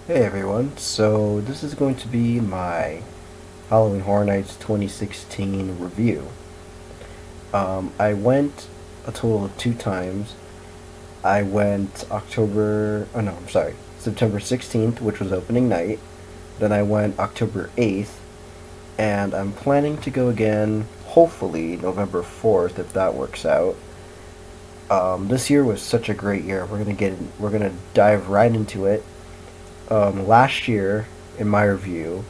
Hey everyone, so this is going to be my Halloween Horror Nights 2016 review. I went a total of 2 times. I went September 16th, which was opening night. Then I went October 8th, and I'm planning to go again, hopefully November 4th, if that works out. This year was such a great year. We're gonna dive right into it. Last year, in my review,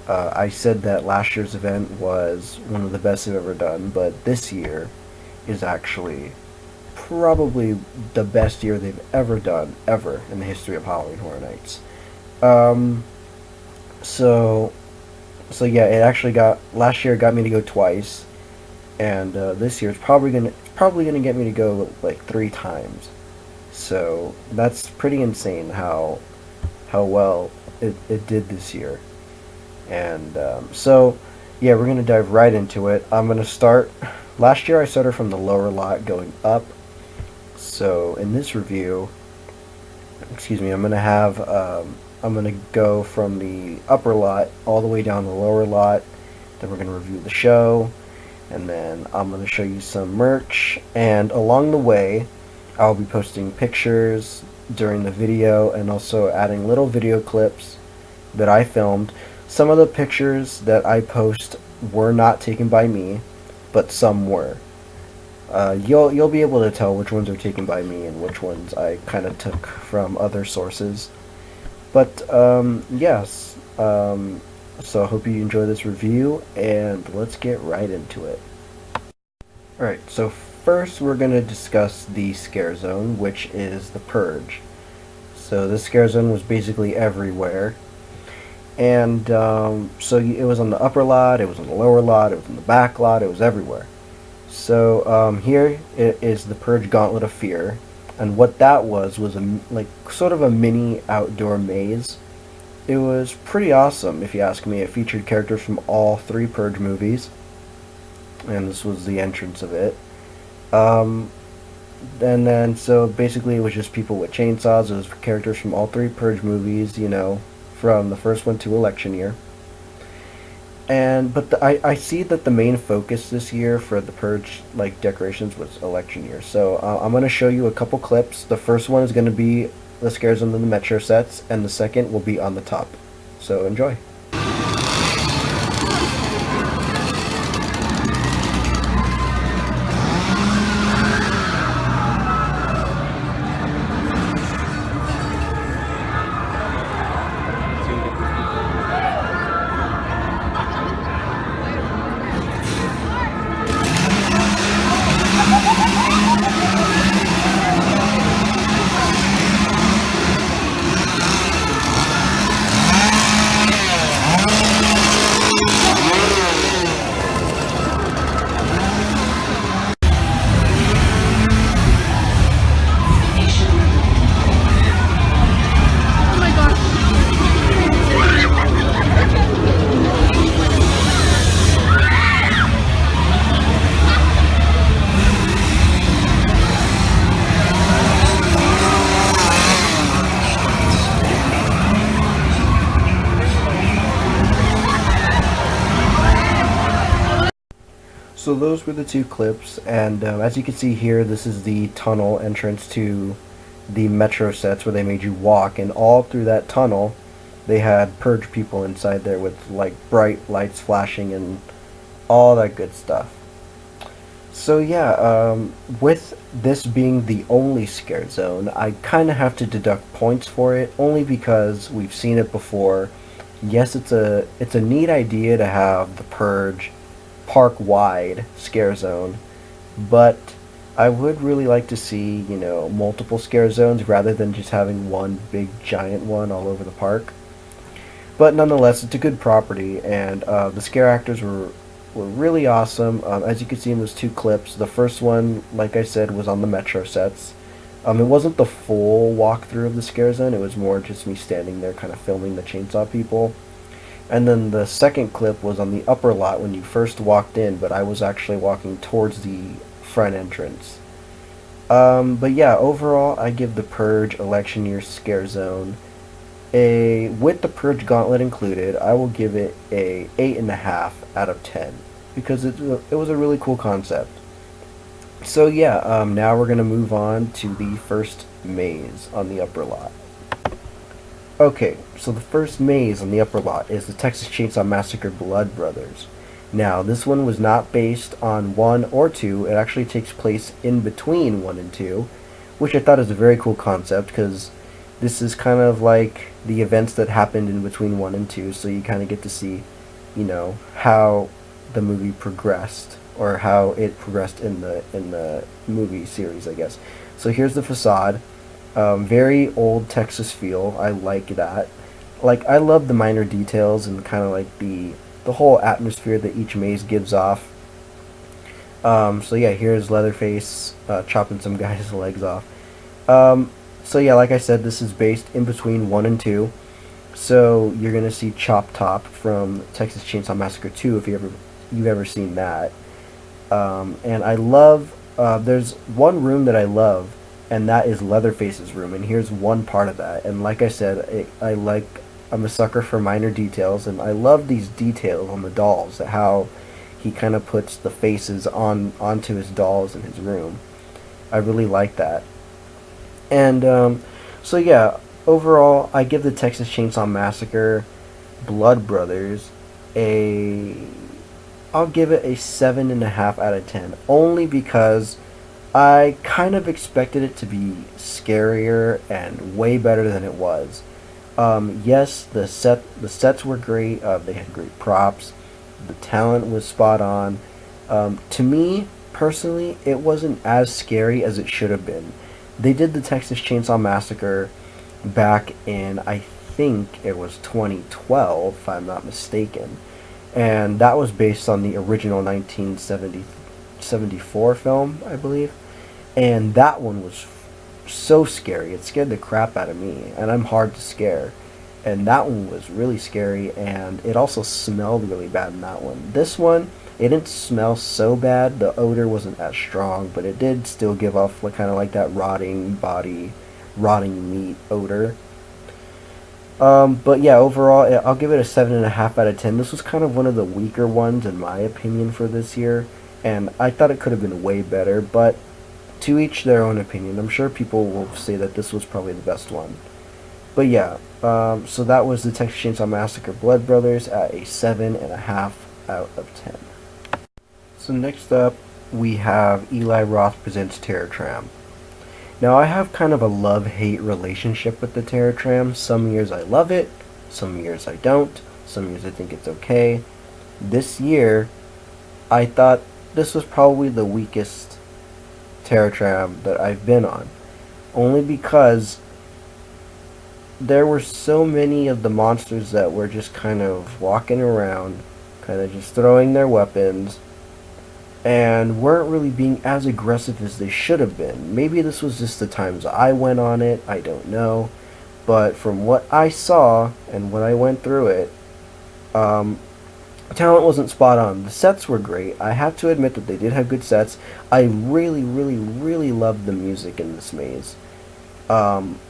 I said that last year's event was one of the best I've ever done, but this year is actually probably the best year they've ever done, ever, in the history of Halloween Horror Nights. Um, so, so yeah, it actually got, last year it got me to go twice, and this year it's probably gonna get me to go like 3 times. So that's pretty insane how well it did this year. And yeah, we're going to dive right into it. I'm going to start. Last year I started from the lower lot going up. So in this review, excuse me, I'm going to go from the upper lot all the way down the lower lot. Then we're going to review the show. And then I'm going to show you some merch. And along the way, I'll be posting pictures during the video and also adding little video clips that I filmed. Some of the pictures that I post were not taken by me, but some were. You'll be able to tell which ones are taken by me and which ones I kind of took from other sources. But yes, so I hope you enjoy this review, and let's get right into it. Alright, so first we're going to discuss the scare zone, which is the Purge. So this scare zone was basically everywhere. And so it was on the upper lot, it was on the lower lot, it was in the back lot, it was everywhere. So here it is the Purge Gauntlet of Fear. And what that was like sort of a mini outdoor maze. It was pretty awesome, if you ask me. It featured characters from all 3 Purge movies, and this was the entrance of it. Um, and then, so basically it was just people with chainsaws. It was characters from all 3 Purge movies, from the first one to election year. But I see that the main focus this year for the Purge like decorations was election year. So I'm going to show you a couple clips. The first one is going to be the scares on the Metro sets, and the second will be on the top. So enjoy. So those were the 2 clips, and as you can see here, this is the tunnel entrance to the Metro sets where they made you walk, and all through that tunnel, they had Purge people inside there with like bright lights flashing and all that good stuff. So yeah, with this being the only scare zone, I kind of have to deduct points for it, only because we've seen it before. Yes, it's a neat idea to have the Purge park-wide scare zone, but I would really like to see, multiple scare zones rather than just having one big giant one all over the park. But nonetheless, it's a good property, and the scare actors were really awesome. As you can see in those 2 clips, the first one, like I said, was on the Metro sets. It wasn't the full walkthrough of the scare zone, it was more just me standing there kind of filming the chainsaw people. And then the second clip was on the upper lot when you first walked in, but I was actually walking towards the front entrance. But yeah, overall, I give the Purge election year scare zone A with the Purge Gauntlet included, I will give it a 8.5 out of 10 because it was a really cool concept. So yeah, now we're gonna move on to the first maze on the upper lot. Okay, so the first maze on the upper lot is the Texas Chainsaw Massacre Blood Brothers. Now, this one was not based on 1 or 2, it actually takes place in between 1 and 2, which I thought is a very cool concept because this is kind of like the events that happened in between 1 and 2, so you kind of get to see, how the movie progressed or how it progressed in the movie series, I guess. So here's the facade. Very old Texas feel. I like that. Like I love the minor details and kind of like the whole atmosphere that each maze gives off. So yeah, here's Leatherface chopping some guy's legs off. So yeah, like I said, this is based in between 1 and 2. So you're gonna see Chop Top from Texas Chainsaw Massacre 2 if you've ever seen that. And I love there's one room that I love, and that is Leatherface's room. And here's one part of that. And like I said, I'm a sucker for minor details, and I love these details on the dolls. How he kind of puts the faces onto his dolls in his room. I really like that. And so yeah, overall, I give the Texas Chainsaw Massacre Blood Brothers a I'll give it a 7.5 out of 10, only because I kind of expected it to be scarier and way better than it was. Yes, the sets were great. They had great props. The talent was spot on. To me personally, it wasn't as scary as it should have been. They did the Texas Chainsaw Massacre back in, I think it was 2012, if I'm not mistaken, and that was based on the original 1974 film, I believe. And that one was so scary. It scared the crap out of me, and I'm hard to scare. And that one was really scary, and it also smelled really bad in that one. This one, it didn't smell so bad. The odor wasn't as strong, but it did still give off like kind of like that rotting body, rotting meat odor. But yeah, overall, I'll give it a 7.5 out of 10. This was kind of one of the weaker ones in my opinion for this year, and I thought it could have been way better, but to each their own opinion. I'm sure people will say that this was probably the best one. But yeah, so that was the Texas Chainsaw Massacre Blood Brothers at a 7.5 out of 10. So next up, we have Eli Roth Presents Terror Tram. Now I have kind of a love-hate relationship with the Terror Tram. Some years I love it, some years I don't, some years I think it's okay. This year, I thought this was probably the weakest Terror Tram that I've been on. Only because there were so many of the monsters that were just kind of walking around, kind of just throwing their weapons, and weren't really being as aggressive as they should have been. Maybe this was just the times I went on it, I don't know. But from what I saw and when I went through it, talent wasn't spot on. The sets were great. I have to admit that they did have good sets. I really, really, really loved the music in this maze. I'm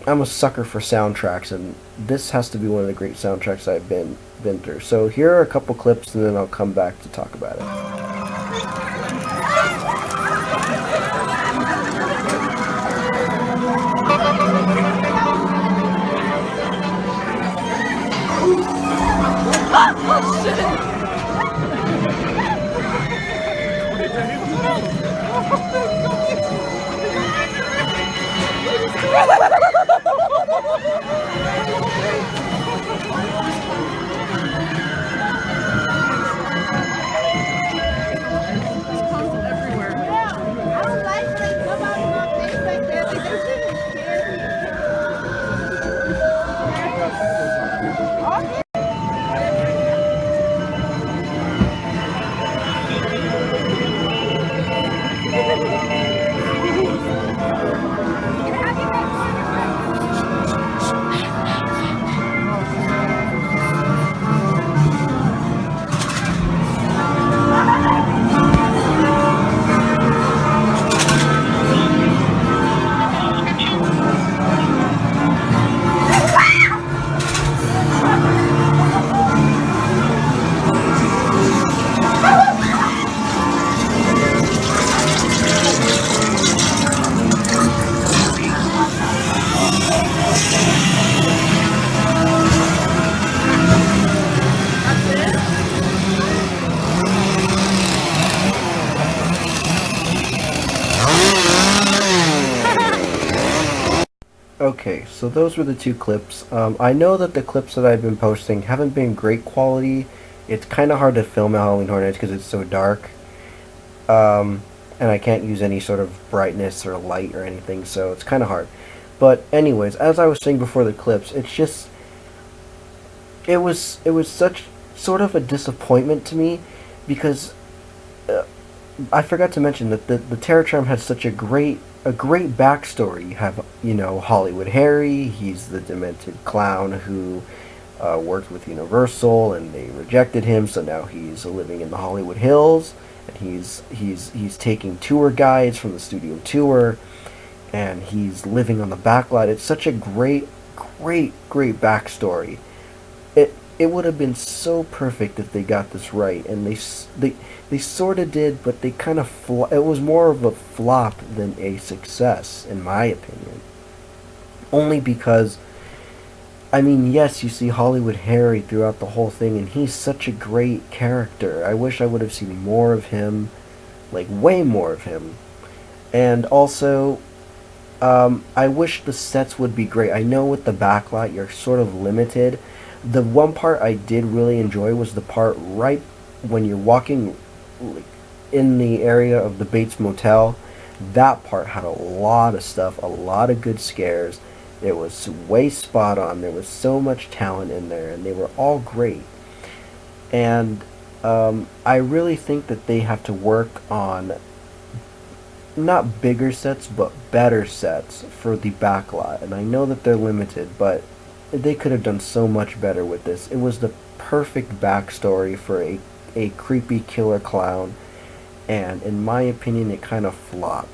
a sucker for soundtracks, and this has to be one of the great soundtracks I've been through. So here are a couple clips, and then I'll come back to talk about it. Okay, so those were the two clips. I know that the clips that I've been posting haven't been great quality. It's kind of hard to film at Halloween Horror Nights because it's so dark. Um, and I can't use any sort of brightness or light or anything, so it's kind of hard. But anyways, as I was saying before the clips, it's just it was such sort of a disappointment to me because uh, I forgot to mention that the Terror Tram has such a great backstory. You have, Hollywood Harry. He's the demented clown who worked with Universal, and they rejected him. So now he's living in the Hollywood Hills, and he's taking tour guides from the studio tour, and he's living on the backlot. It's such a great backstory. It would have been so perfect if they got this right, and they sort of did, but they kind of it was more of a flop than a success, in my opinion. Only because, I mean, yes, you see Hollywood Harry throughout the whole thing, and he's such a great character. I wish I would have seen more of him, like way more of him. And also, I wish the sets would be great. I know with the backlot you're sort of limited. The one part I did really enjoy was the part right when you're walking like, in the area of the Bates Motel. That part had a lot of stuff, a lot of good scares. It was way spot on. There was so much talent in there, and they were all great. And I really think that they have to work on not bigger sets, but better sets for the backlot. And I know that they're limited, but they could have done so much better with this. It was the perfect backstory for a creepy killer clown, and in my opinion, it kind of flopped.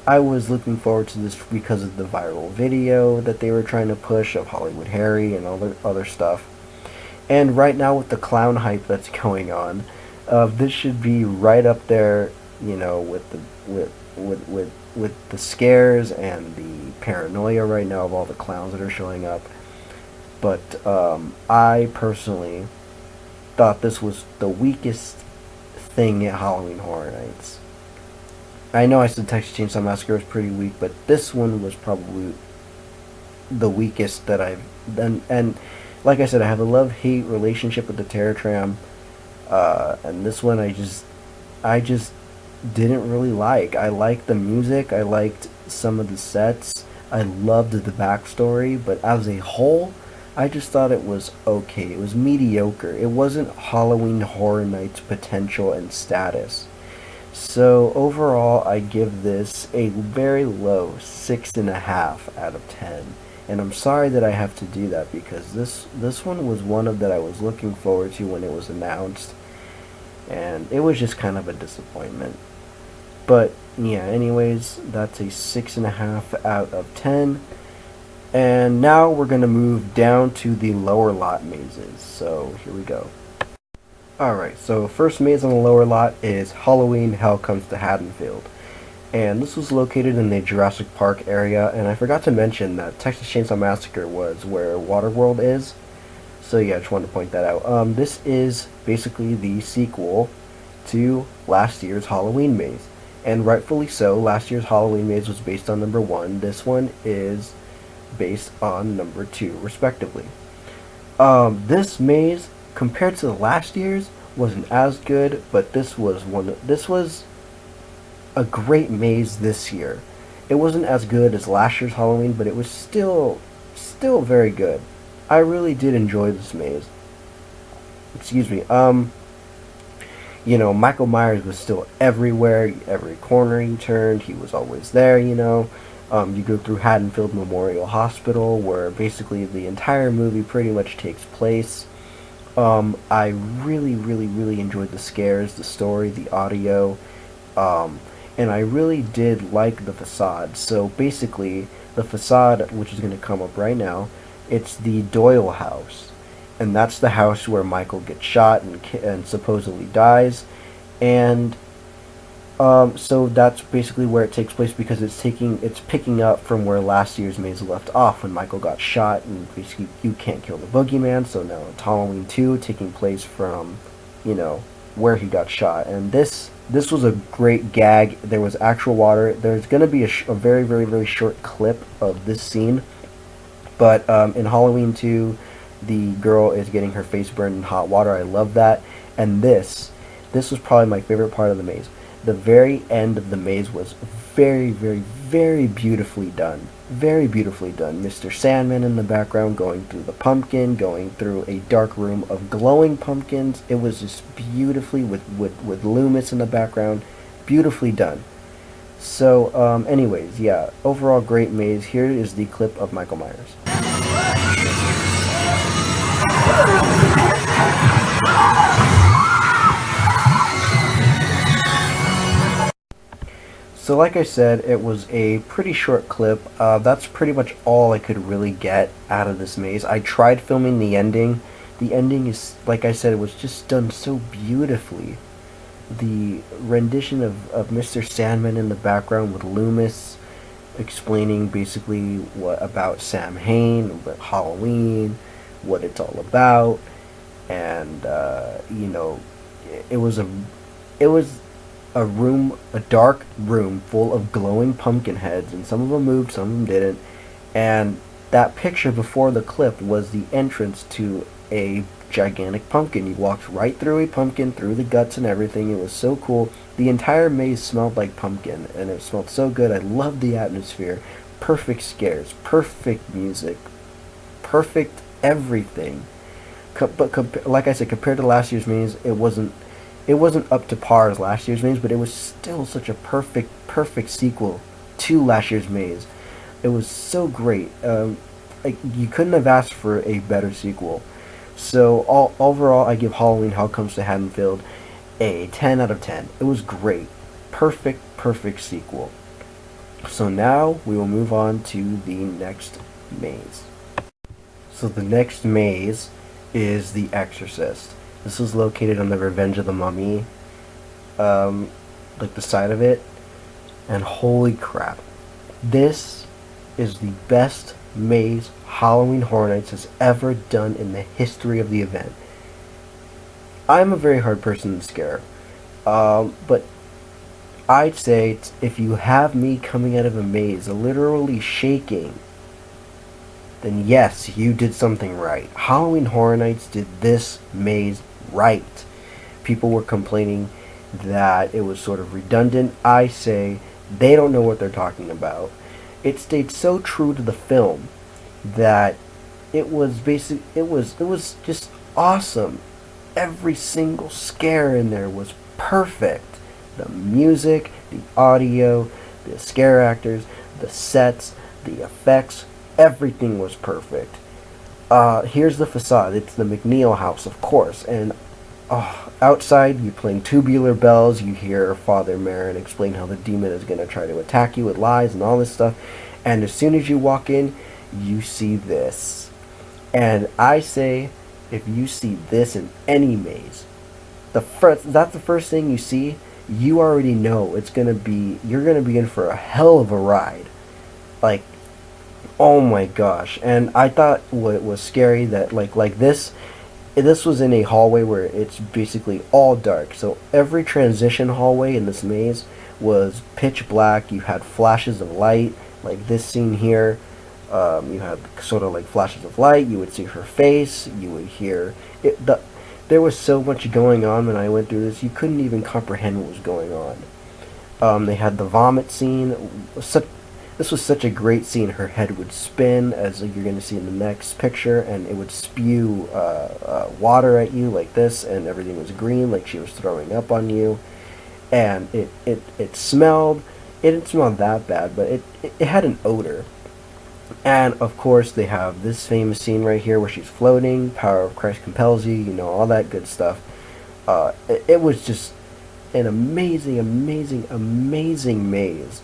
I was looking forward to this because of the viral video that they were trying to push of Hollywood Harry and all the other stuff. And right now, with the clown hype that's going on, this should be right up there, with the with the scares and the paranoia right now of all the clowns that are showing up. But I personally thought this was the weakest thing at Halloween Horror Nights. I know I said Texas Chainsaw Massacre was pretty weak, but this one was probably the weakest that I've done. And like I said, I have a love-hate relationship with the Terror Tram, and this one I just didn't really like. I liked the music, I liked some of the sets, I loved the backstory, but as a whole, I just thought it was okay. It was mediocre. It wasn't Halloween Horror Nights potential and status. So overall, I give this a very low 6.5 out of 10. And I'm sorry that I have to do that because this one was one of that I was looking forward to when it was announced, and it was just kind of a disappointment. But yeah, anyways, that's a 6.5 out of 10. And now we're going to move down to the lower lot mazes. So here we go. Alright, so first maze on the lower lot is Halloween Hell Comes to Haddonfield. And this was located in the Jurassic Park area, and I forgot to mention that Texas Chainsaw Massacre was where Waterworld is. So yeah, I just wanted to point that out. This is basically the sequel to last year's Halloween maze. And rightfully so, last year's Halloween maze was based on number 1. This one is based on number 2, respectively. This maze, compared to the last year's, wasn't as good, but this was a great maze this year. It wasn't as good as last year's Halloween, but it was still very good. I really did enjoy this maze. Excuse me. Michael Myers was still everywhere. Every corner you turned, he was always there. You go through Haddonfield Memorial Hospital, where basically the entire movie pretty much takes place. I really, really, really enjoyed the scares, the story, the audio, and I really did like the facade. So basically, the facade, which is going to come up right now, it's the Doyle house, and that's the house where Michael gets shot and supposedly dies, and so that's basically where it takes place because it's picking up from where last year's maze left off when Michael got shot, and basically you can't kill the boogeyman. So now it's Halloween 2 taking place from, where he got shot. And this was a great gag. There was actual water. There's gonna be a very very very short clip of this scene But in Halloween 2, the girl is getting her face burned in hot water. I love that. And this was probably my favorite part of the maze. The very end of the maze was very, very, very beautifully done. Very beautifully done. Mr. Sandman in the background going through the pumpkin, going through a dark room of glowing pumpkins. It was just beautifully, with Loomis in the background. Beautifully done. So, anyways, yeah, overall great maze. Here is the clip of Michael Myers. So like I said, it was a pretty short clip. That's pretty much all I could really get out of this maze. I tried filming the ending. The ending is, like I said, it was just done so beautifully. The rendition of Mr. Sandman in the background with Loomis explaining basically what about Sam Hain, about Halloween, what it's all about, and it was a room, a dark room full of glowing pumpkin heads, and some of them moved, some of them didn't. And that picture before the clip was the entrance to a gigantic pumpkin. You walked right through a pumpkin, through the guts and everything. It was so cool. The entire maze smelled like pumpkin, and it smelled so good. I loved the atmosphere. Perfect scares, perfect music, perfect everything. Like I said, compared to last year's maze, it wasn't up to par as last year's maze, but it was still such a perfect sequel to last year's maze. It was so great. Like, you couldn't have asked for a better sequel. So overall, I give Halloween Hell Comes to Haddonfield a 10 out of 10. It was great. Perfect sequel. So now we will move on to the next maze. So the next maze is the Exorcist. This is located on the Revenge of the Mummy, like the side of it, and holy crap, this is the best maze Halloween Horror Nights has ever done in the history of the event. I'm a very hard person to scare, but I'd say if you have me coming out of a maze literally shaking, then yes, you did something right. Halloween Horror Nights did this maze right. People were complaining that it was sort of redundant. I say they don't know what they're talking about. It stayed so true to the film that it was just awesome. Every single scare in there was perfect. The music, the audio, the scare actors, the sets, the effects, everything was perfect. Here's the facade. It's the McNeil house, of course, and outside you're playing Tubular Bells. You hear Father Merrin explain how the demon is going to try to attack you with lies and all this stuff, and as soon as you walk in, you see this. And I say, if you see this in any maze, that's the first thing you see, you already know you're gonna be in for a hell of a ride. Like, oh my gosh. And I thought what was scary that like this was in a hallway where it's basically all dark. So every transition hallway in this maze was pitch black. You had flashes of light, like this scene here. You had sort of like flashes of light. You would see her face. You would hear it. There was so much going on when I went through this. You couldn't even comprehend what was going on. They had the vomit scene. This was such a great scene. Her head would spin, as you're going to see in the next picture, and it would spew water at you like this, and everything was green, like she was throwing up on you. And it smelled. It didn't smell that bad, but it had an odor. And of course, they have this famous scene right here where she's floating. Power of Christ compels you. You know, all that good stuff. It was just an amazing maze.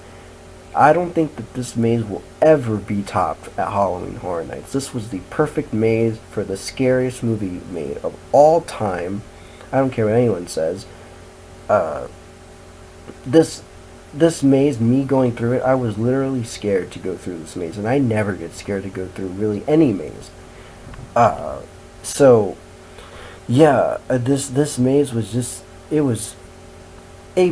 I don't think that this maze will ever be topped at Halloween Horror Nights. This was the perfect maze for the scariest movie made of all time. I don't care what anyone says. This maze, me going through it, I was literally scared to go through this maze, and I never get scared to go through really any maze. So yeah, this maze was just, it was A+.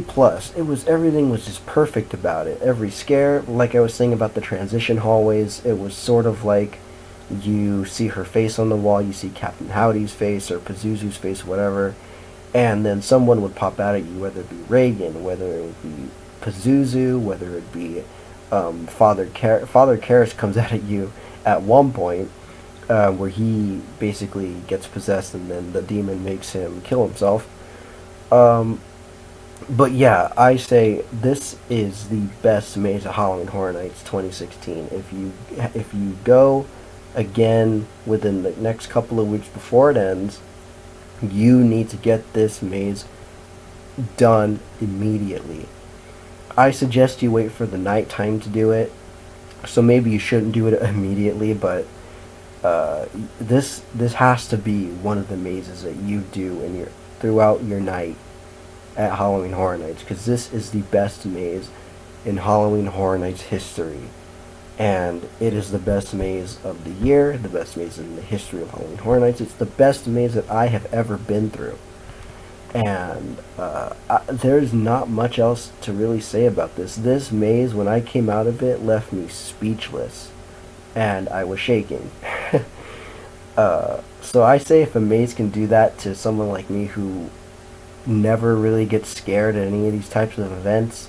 Everything was just perfect about it. Every scare, like I was saying about the transition hallways, it was sort of like You see her face on the wall, you see Captain Howdy's face or Pazuzu's face, whatever, and then someone would pop out at you, whether it be Reagan, whether it would be Pazuzu, whether it be Father Karras comes out at you at one point, where he basically gets possessed and then the demon makes him kill himself. Um, but yeah, I say this is the best maze at Halloween Horror Nights 2016. If you go again within the next couple of weeks before it ends, you need to get this maze done immediately. I suggest you wait for the night time to do it. So maybe you shouldn't do it immediately, but this has to be one of the mazes that you do in your throughout your night at Halloween Horror Nights, because this is the best maze in Halloween Horror Nights history, and it is the best maze of the year, the best maze in the history of Halloween Horror Nights. It's the best maze that I have ever been through, and there's not much else to really say about this. This maze, when I came out of it, left me speechless, and I was shaking. So I say if a maze can do that to someone like me who never really gets scared at any of these types of events,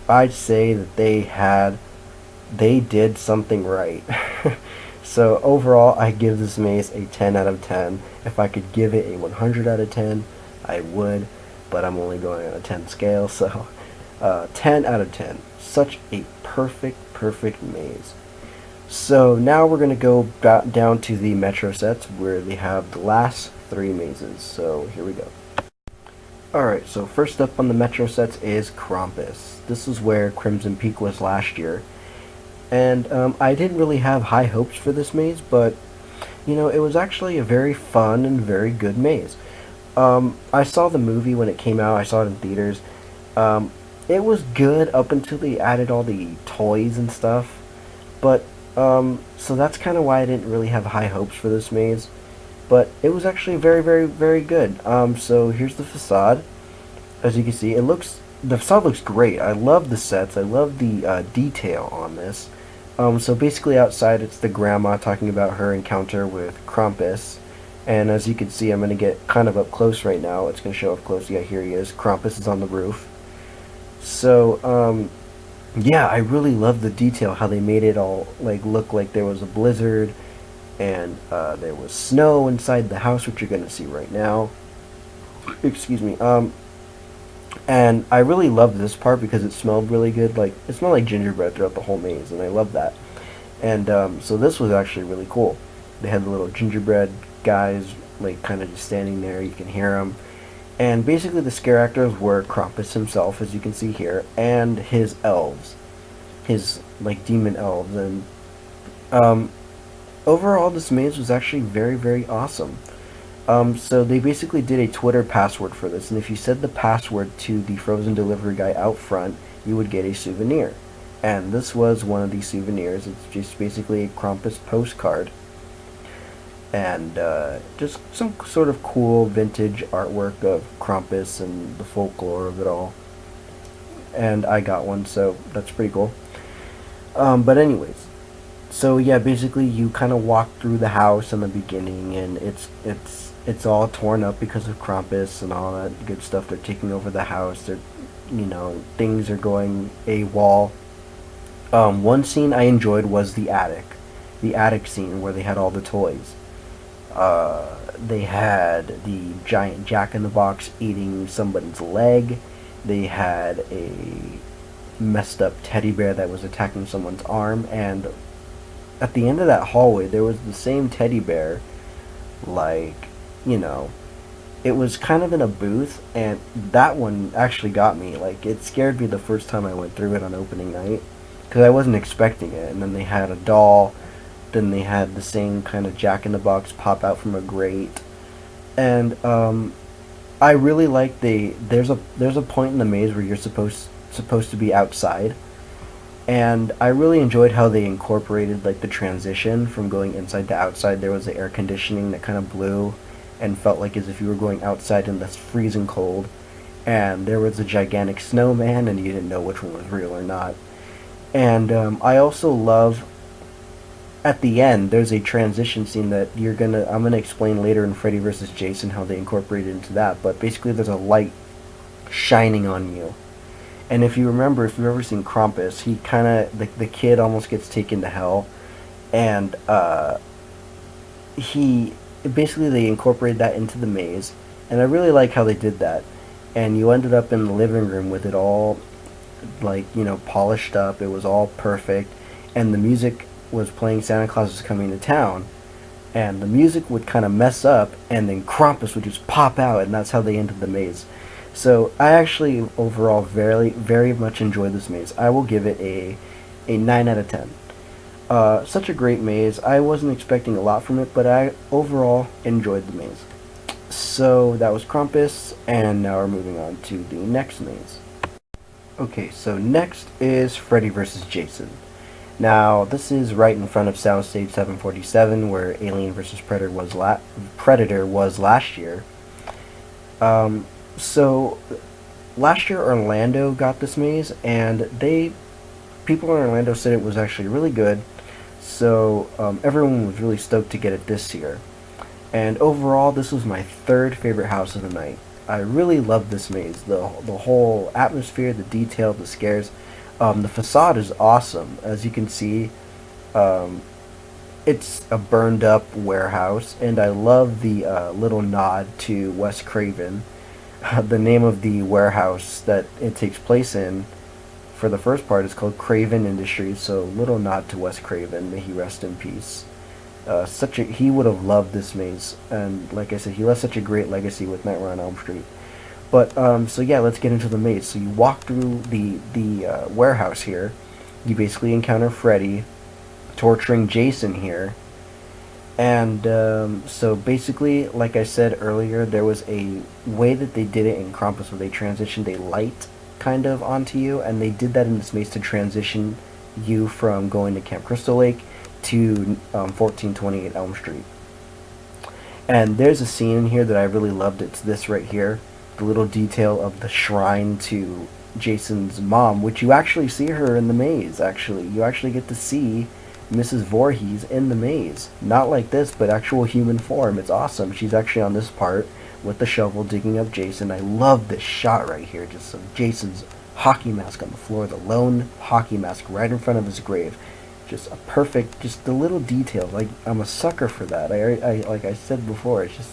I'd say that they did something right. So overall, I give this maze a 10 out of 10. If I could give it a 100 out of 10, I would, but I'm only going on a 10 scale, so 10 out of 10. Such a perfect maze. So now we're going to go down to the Metro sets where they have the last 3 mazes. So here we go. Alright, so first up on the Metro sets is Crumpets. This is where Crimson Peak was last year. And I didn't really have high hopes for this maze, but you know, it was actually a very fun and very good maze. I saw the movie when it came out. I saw it in theaters. It was good up until they added all the toys and stuff. But, so that's kind of why I didn't really have high hopes for this maze. But it was actually very good. So here's the facade. As you can see, the facade looks great. I love the sets. I love the detail on this. So basically outside it's the grandma talking about her encounter with Krampus. And as you can see, I'm going to get kind of up close right now. It's going to show up close. Yeah, here he is. Krampus is on the roof. So, yeah, I really love the detail, how they made it all like look like there was a blizzard. And there was snow inside the house, which you're going to see right now. Excuse me. And I really loved this part because it smelled really good. Like, it smelled like gingerbread throughout the whole maze, and I love that. And so this was actually really cool. They had the little gingerbread guys, like, kind of just standing there. You can hear them. And basically the scare actors were Krampus himself, as you can see here, and his elves. His, like, demon elves. And overall, this maze was actually very awesome. So they basically did a Twitter password for this, and if you said the password to the frozen delivery guy out front, you would get a souvenir. And this was one of these souvenirs. It's just basically a Krampus postcard. And just some sort of cool vintage artwork of Krampus and the folklore of it all. And I got one, so that's pretty cool. But anyways, so yeah, basically you kind of walk through the house in the beginning, and it's all torn up because of Krampus and all that good stuff. They're taking over the house. They're, you know, things are going AWOL. One scene I enjoyed was the attic scene where they had all the toys. They had the giant Jack-in-the-Box eating somebody's leg. They had a messed up teddy bear that was attacking someone's arm, and at the end of that hallway there was the same teddy bear, like, you know, it was kind of in a booth, and that one actually got me. Like, it scared me the first time I went through it on opening night, because I wasn't expecting it. And then they had a doll, then they had the same kind of Jack-in-the-Box pop out from a grate, and I really like there's a point in the maze where you're supposed to be outside, and I really enjoyed how they incorporated like the transition from going inside to outside. There was the air conditioning that kind of blew and felt like as if you were going outside in this freezing cold, and there was a gigantic snowman and you didn't know which one was real or not. And I also love at the end, there's a transition scene that I'm gonna explain later in Freddy vs. Jason how they incorporated into that. But basically, there's a light shining on you, and if you remember, if you've ever seen Crumpets, he kind of the kid almost gets taken to hell, and he basically they incorporated that into the maze, and I really like how they did that. And you ended up in the living room with it all like polished up. It was all perfect, and the music was playing Santa Claus is Coming to Town, and the music would kind of mess up, and then Krampus would just pop out, and that's how they ended the maze. So I actually overall very much enjoyed this maze. I will give it a 9 out of 10. Such a great maze. I wasn't expecting a lot from it, but I overall enjoyed the maze. So that was Krampus, and now we're moving on to the next maze. Okay, so next is Freddy vs. Jason. Now, this is right in front of Soundstage 747, where Alien vs. Predator was last year. So last year Orlando got this maze, and people in Orlando said it was actually really good. So everyone was really stoked to get it this year. And overall, this was my third favorite house of the night. I really loved this maze. The whole atmosphere, the detail, the scares. The facade is awesome. As you can see, it's a burned up warehouse, and I love the little nod to Wes Craven. The name of the warehouse that it takes place in for the first part is called Craven Industries, so little nod to Wes Craven. May he rest in peace. He would have loved this maze, and like I said, he left such a great legacy with Nightmare on Elm Street. But so yeah, let's get into the maze. So you walk through the warehouse here. You basically encounter Freddy torturing Jason here, and so basically, like I said earlier, there was a way that they did it in Krampus where they transitioned a light kind of onto you, and they did that in this maze to transition you from going to Camp Crystal Lake to 1428 Elm Street. And there's a scene in here that I really loved. It's this right here, the little detail of the shrine to Jason's mom, which you actually see her in the maze. Actually, you actually get to see Mrs. Voorhees in the maze, not like this, but actual human form. It's awesome. She's actually on this part with the shovel digging up Jason. I love this shot right here, just of Jason's hockey mask on the floor, the lone hockey mask right in front of his grave. Just a perfect, just the little detail. Like, I'm a sucker for that. I like I said before, it's just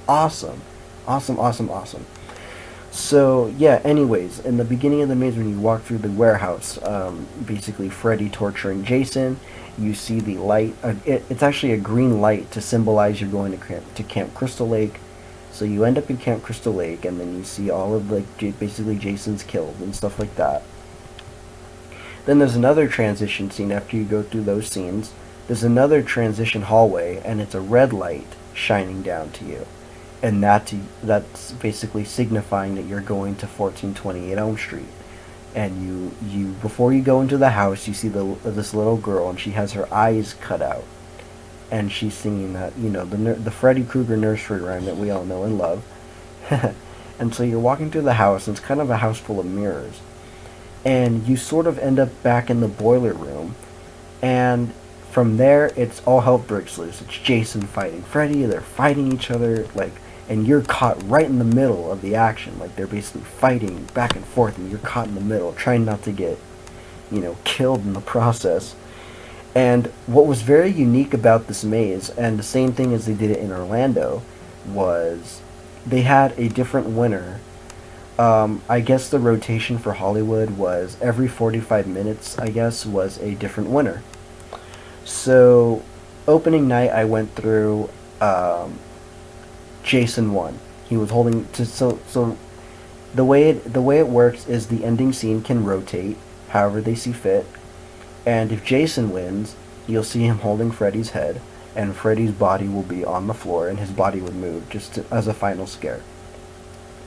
awesome. Awesome. So yeah, anyways, in the beginning of the maze, when you walk through the warehouse, basically Freddy torturing Jason, you see the light. It's actually a green light to symbolize you're going to Camp Crystal Lake. So you end up in Camp Crystal Lake, and then you see all of basically Jason's killed and stuff like that. Then there's another transition scene after you go through those scenes. There's another transition hallway, and it's a red light shining down to you. And that's basically signifying that you're going to 1428 Elm Street. And you before you go into the house, you see this little girl, and she has her eyes cut out. And she's singing that, the Freddy Krueger nursery rhyme that we all know and love. And so you're walking through the house, and it's kind of a house full of mirrors. And you sort of end up back in the boiler room, and from there it's all hell breaks loose. It's Jason fighting Freddy, they're fighting each other, and you're caught right in the middle of the action. Like, they're basically fighting back and forth, and you're caught in the middle, trying not to get, killed in the process. And what was very unique about this maze, and the same thing as they did it in Orlando, was they had a different winner. I guess the rotation for Hollywood was every 45 minutes, I guess, was a different winner. So, opening night, I went through, Jason won. He was holding, so the way it works is the ending scene can rotate however they see fit, and if Jason wins, you'll see him holding Freddy's head, and Freddy's body will be on the floor, and his body would move, as a final scare.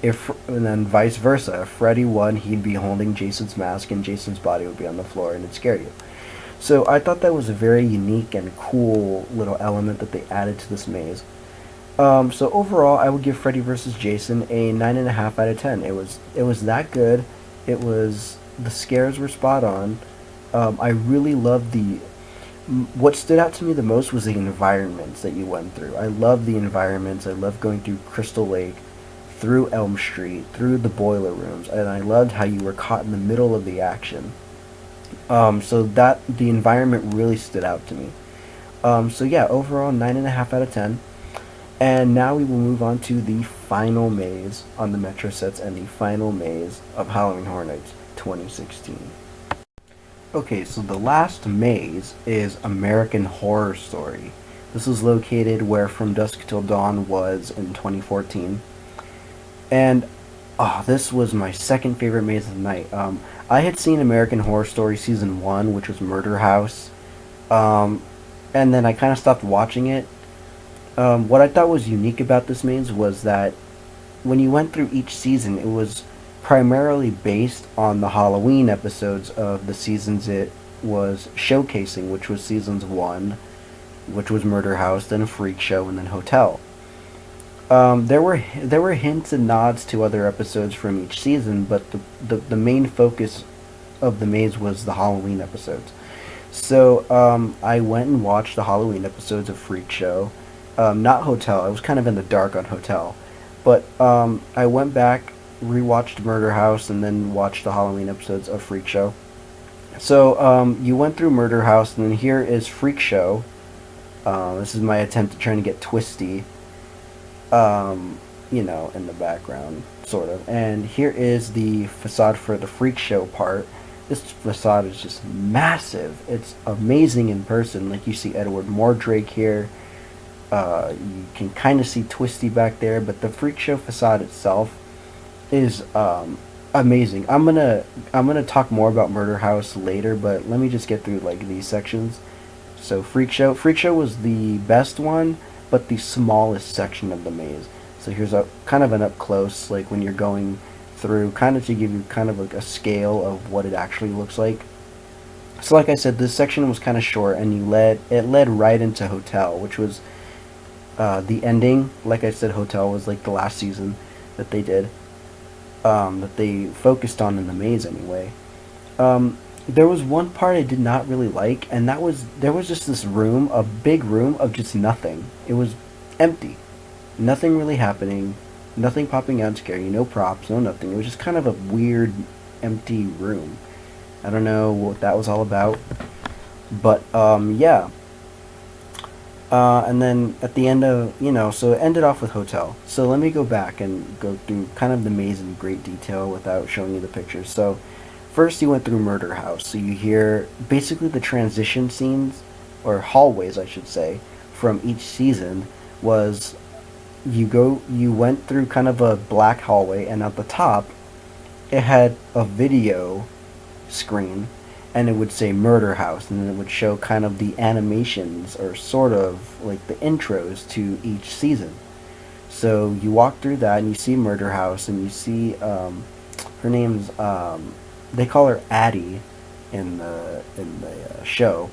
And then vice versa, if Freddy won, he'd be holding Jason's mask, and Jason's body would be on the floor, and it'd scare you. So I thought that was a very unique and cool little element that they added to this maze. So overall, I would give Freddy vs. Jason a 9.5 out of 10. It was that good. The scares were spot on. I really loved what stood out to me the most was the environments that you went through. I love the environments. I love going through Crystal Lake, through Elm Street, through the boiler rooms, and I loved how you were caught in the middle of the action. So that the environment really stood out to me. So yeah, overall 9.5 out of 10. And now we will move on to the final maze on the Metro sets and the final maze of Halloween Horror Nights 2016. Okay, so the last maze is American Horror Story. This was located where From Dusk Till Dawn was in 2014. And this was my second favorite maze of the night. I had seen American Horror Story Season 1, which was Murder House. And then I kind of stopped watching it. What I thought was unique about this maze was that when you went through each season, it was primarily based on the Halloween episodes of the seasons it was showcasing, which was seasons 1, which was Murder House, then Freak Show, and then Hotel. There were hints and nods to other episodes from each season, but the main focus of the maze was the Halloween episodes. So I went and watched the Halloween episodes of Freak Show, not Hotel. I was kind of in the dark on Hotel, but I went back, rewatched Murder House, and then watched the Halloween episodes of Freak Show. So you went through Murder House, and then here is Freak Show. This is my attempt at trying to get twisty. In the background, sort of. And here is the facade for the Freak Show part. This facade is just massive. It's amazing in person. Like, you see Edward Mordrake here. You can kind of see Twisty back there, but the Freak Show facade itself is amazing. I'm gonna talk more about Murder House later, but let me just get through like these sections. So Freak Show was the best one, but the smallest section of the maze. So here's a kind of an up close, like when you're going through, kind of to give you kind of like a scale of what it actually looks like. So like I said, this section was kind of short, and it led right into Hotel, which was the ending. Like I said, Hotel was like the last season that they did, that they focused on in the maze anyway. There was one part I did not really like, and that was there was just this room, a big room of just nothing. It was empty. Nothing really happening. Nothing popping out scaring you. No props, no nothing. It was just kind of a weird, empty room. I don't know what that was all about. But, yeah. And then at the end of, so it ended off with Hotel. So let me go back and go through kind of the maze in great detail without showing you the pictures. So first you went through Murder House. So you hear basically the transition scenes, or hallways I should say, from each season was you went through kind of a black hallway, and at the top it had a video screen, and it would say Murder House, and then it would show kind of the animations, or sort of like the intros to each season. So you walk through that and you see Murder House, and you see her name's they call her Addie in the show,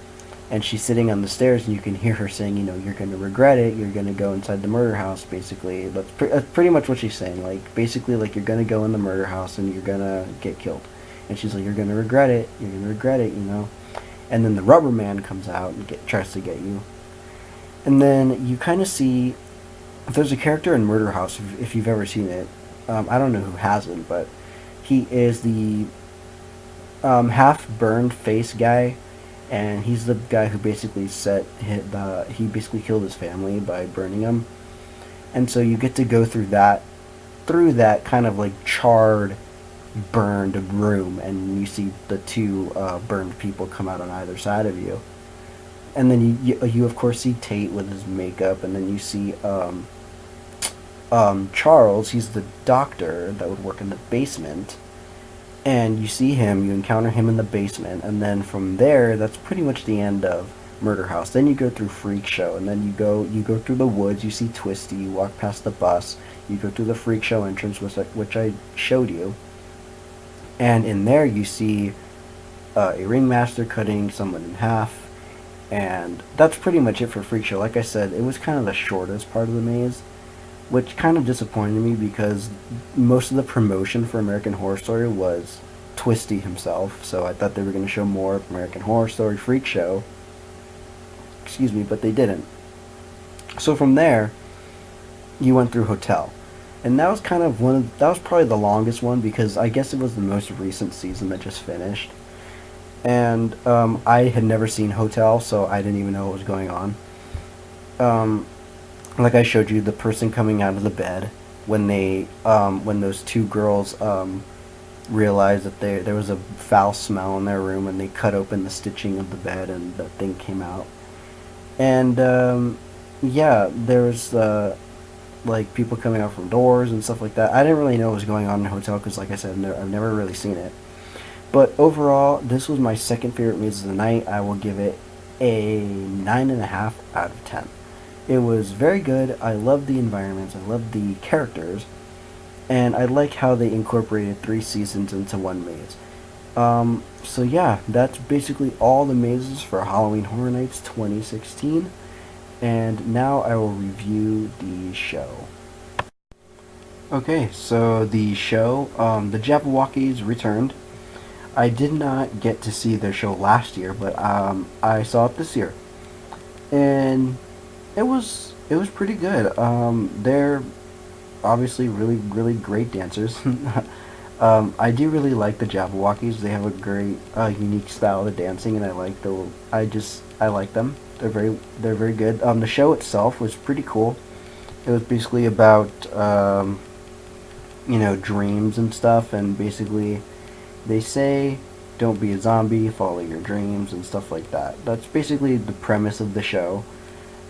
and she's sitting on the stairs, and you can hear her saying, you're going to regret it, you're going to go inside the murder house, basically. That's pretty much what she's saying. Like, basically, like, you're going to go in the murder house, and you're going to get killed. And she's like, you're going to regret it, And then the rubber man comes out and tries to get you. And then you kind of see, there's a character in Murder House, if you've ever seen it. I don't know who hasn't, but he is the half-burned face guy. And he's the guy who basically he basically killed his family by burning them. And so you get to go through that kind of like charred, burned room, and you see the two burned people come out on either side of you. And then you of course see Tate with his makeup, and then you see Charles. He's the doctor that would work in the basement. And you see him, you encounter him in the basement, and then from there, that's pretty much the end of Murder House. Then you go through Freak Show, and then you go through the woods, you see Twisty, you walk past the bus, you go through the Freak Show entrance, which I showed you. And in there you see a ringmaster cutting someone in half, and that's pretty much it for Freak Show. Like I said, it was kind of the shortest part of the maze, which kind of disappointed me because most of the promotion for American Horror Story was Twisty himself, so I thought they were going to show more of American Horror Story Freak Show. excuse me, but they didn't. So from there, you went through hotel, and that was kind of that was probably the longest one because I guess it was the most recent season that just finished, and I had never seen hotel, so I didn't even know what was going on. Um, like I showed you, the person coming out of the bed when when those two girls realized that there was a foul smell in their room, and they cut open the stitching of the bed, and the thing came out. And yeah, there was like people coming out from doors and stuff like that. I didn't really know what was going on in the hotel because, like I said, I've never really seen it. But overall, this was my second favorite Maze of the Night. I will give it a 9.5 out of 10. It was very good. I loved the environments. I loved the characters. And I like how they incorporated 3 seasons into one maze. So yeah, that's basically all the mazes for Halloween Horror Nights 2016. And now I will review the show. Okay, so the show, the Jabberwockies returned. I did not get to see their show last year, but I saw it this year. And it was pretty good. They're obviously really great dancers. I do really like the Jabberwockies. They have a great unique style of dancing, and I like I like them. They're very good. The show itself was pretty cool. It was basically about dreams and stuff, and basically they say don't be a zombie, follow your dreams and stuff like that. That's basically the premise of the show.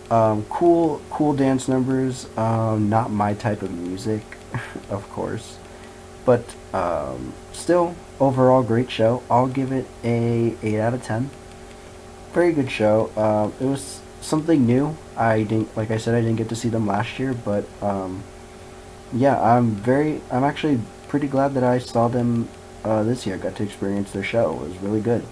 Cool dance numbers. Not my type of music, of course, but still overall great show. I'll give it a 8 out of 10. Very good show. It was something new. Like I said, I didn't get to see them last year, but yeah, I'm actually pretty glad that I saw them this year. I got to experience their show. It was really good.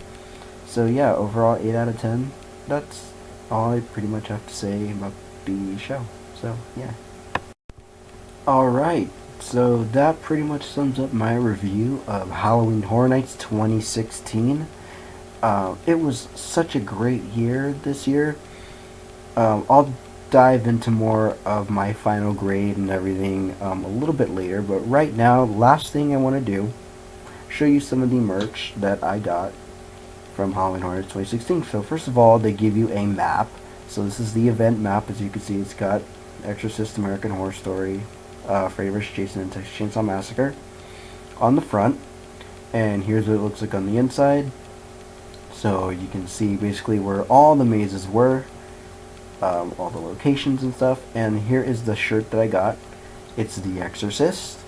So yeah, overall 8 out of 10. That's all I pretty much have to say about the show. So yeah. Alright, so that pretty much sums up my review of Halloween Horror Nights 2016. It was such a great year this year. I'll dive into more of my final grade and everything a little bit later, but right now, last thing I want to do, show you some of the merch that I got from Halloween Horror Nights 2016. So first of all, they give you a map. So this is the event map. As you can see, it's got Exorcist, American Horror Story, Freddy vs. Jason, and Texas Chainsaw Massacre on the front. And here's what it looks like on the inside. So you can see basically where all the mazes were, all the locations and stuff. And here is the shirt that I got. It's The Exorcist,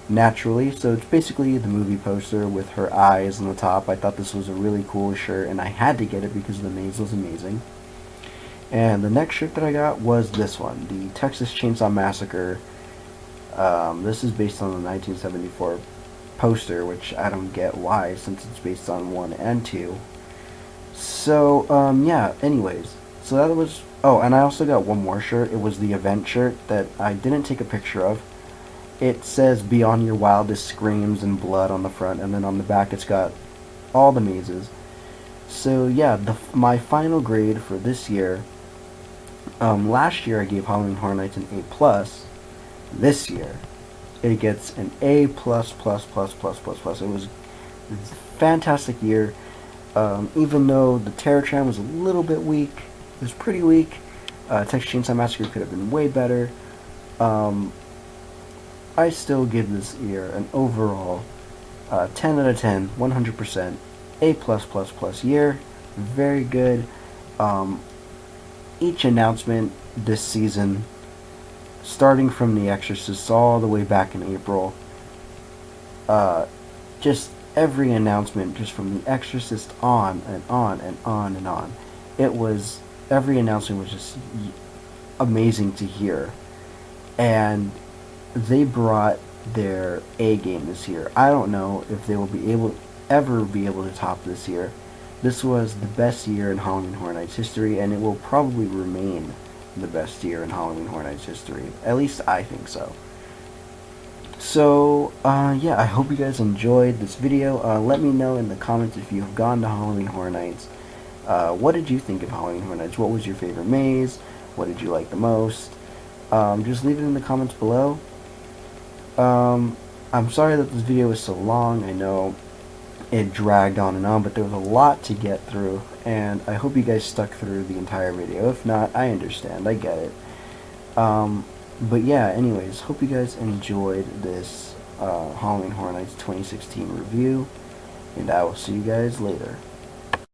naturally. So it's basically the movie poster with her eyes on the top. I thought this was a really cool shirt, and I had to get it because the maze was amazing. And the next shirt that I got was this one, the Texas Chainsaw Massacre. This is based on the 1974 poster, which I don't get why, since it's based on 1 and 2. So, yeah, anyways. So that was... Oh, and I also got one more shirt. It was the event shirt that I didn't take a picture of. It says Beyond Your Wildest Screams and Blood on the front, and then on the back it's got all the mazes. So, yeah, my final grade for this year... last year I gave Halloween Horror Nights an A+. This year, it gets an A++++++++. It was a fantastic year. Even though the Tram was a little bit weak, it was pretty weak. Texas Chainsaw Massacre could have been way better. I still give this year an overall 10 out of 10, 100%, A+++ year. Very good. Each announcement this season, starting from The Exorcist all the way back in April, just every announcement, just from The Exorcist on and on and on and on. Every announcement was just amazing to hear. And they brought their A game this year. I don't know if they will ever be able to top this year. This was the best year in Halloween Horror Nights history, and it will probably remain the best year in Halloween Horror Nights history. At least I think so. So, yeah, I hope you guys enjoyed this video. Let me know in the comments if you have gone to Halloween Horror Nights. What did you think of Halloween Horror Nights? What was your favorite maze? What did you like the most? Just leave it in the comments below. I'm sorry that this video was so long. I know it dragged on, but there was a lot to get through, and I hope you guys stuck through the entire video. If not, I understand. I get it. But yeah, anyways, hope you guys enjoyed this Halloween Horror Nights 2016 review, and I will see you guys later.